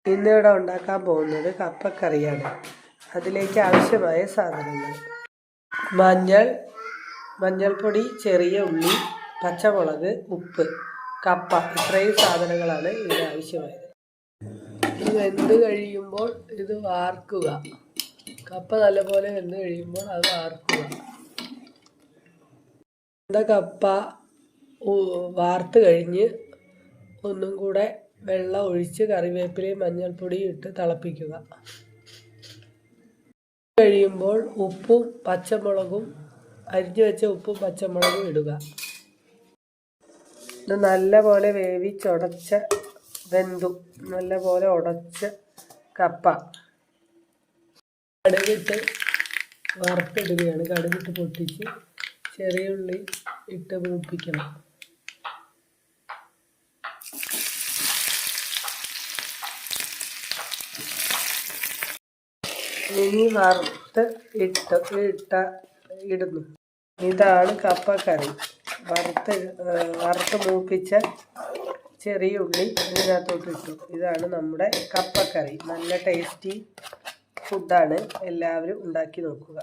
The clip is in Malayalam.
ഇന്നിവിടെ ഉണ്ടാക്കാൻ പോകുന്നത് കപ്പക്കറിയാണ്. അതിലേക്ക് ആവശ്യമായ സാധനങ്ങൾ: മഞ്ഞൾപ്പൊടി, ചെറിയ ഉള്ളി, പച്ചമുളക്, ഉപ്പ്, കപ്പ. ഇത്രയും സാധനങ്ങളാണ് ഇതിന് ആവശ്യമായത്. ഇത് വെന്ത് കഴിയുമ്പോൾ ഇത് വാർക്കുക. കപ്പ നല്ലപോലെ വെന്ത് കഴിയുമ്പോൾ അത് വാർക്കുക. കപ്പ വാർത്ത് കഴിഞ്ഞ് ഒന്നും കൂടെ വെള്ളം ഒഴിച്ച് കറിവേപ്പിലയും മഞ്ഞൾപ്പൊടിയും ഇട്ട് തിളപ്പിക്കുക. കഴിയുമ്പോൾ ഉപ്പും പച്ചമുളകും അരിഞ്ഞു വെച്ച ഉപ്പും പച്ചമുളകും ഇടുക. ഇത് നല്ലപോലെ നല്ലപോലെ ഉടച്ച കപ്പ കടുകിട്ട് വറുത്തിടുകയാണ്. കടുകിട്ട് പൊട്ടിച്ച് ചെറിയ ഉള്ളി ഇട്ട് മൂപ്പിക്കണം. ഇനി ഇടുന്നു. ഇതാണ് കപ്പക്കറി. വറുത്ത് മൂപ്പിച്ച ചെറിയ ഉള്ളി ഇതിനകത്തോട്ട് ഇട്ടു. ഇതാണ് നമ്മുടെ കപ്പക്കറി. നല്ല ടേസ്റ്റി ഫുഡാണ്. എല്ലാവരും ഉണ്ടാക്കി നോക്കുക.